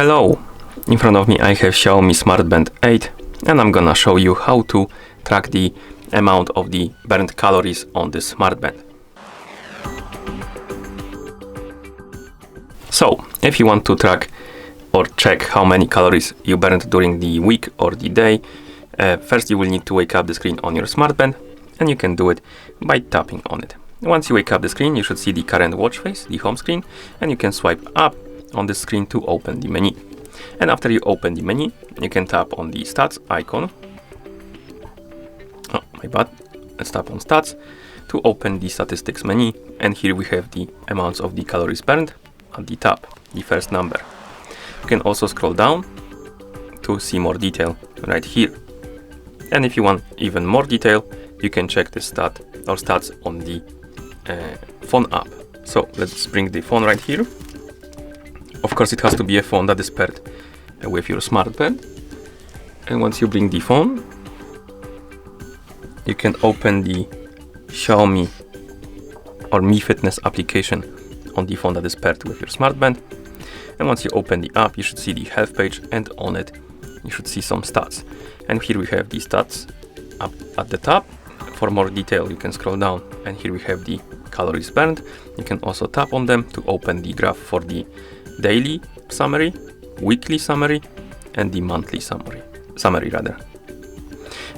Hello! In front of me I have XIAOMI Smart Band 8 and I'm gonna show you how to track the amount of the burned calories on this smart band. So, if you want to track or check how many calories you burned during the week or the day, first you will need to wake up the screen on your smart band, and you can do it by tapping on it. Once you wake up the screen, you should see the current watch face, the home screen, and you can swipe up on the screen to open the menu. And after you open the menu, you can tap on the stats icon. Oh, my bad. Let's tap on stats to open the statistics menu. And here we have the amounts of the calories burned at the top, the first number. You can also scroll down to see more detail right here. And if you want even more detail, you can check the stats on the phone app. So let's bring the phone right here. Of course, it has to be a phone that is paired with your smart band. And once you bring the phone, you can open the XIAOMI or Mi Fitness application on the phone that is paired with your smart band. And once you open the app, you should see the health page, and on it you should see some stats. And here we have the stats up at the top. For more detail, you can scroll down, and here we have the calories burned. You can also tap on them to open the graph for the daily summary, weekly summary, and the monthly summary rather.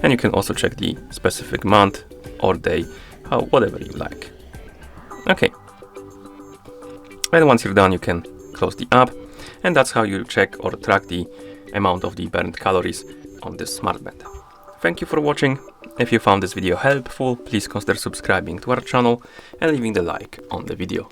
And you can also check the specific month or day, whatever you like. Okay. And once you're done, you can close the app, and that's how you check or track the amount of the burned calories on this smart band. Thank you for watching. If you found this video helpful, please consider subscribing to our channel and leaving the like on the video.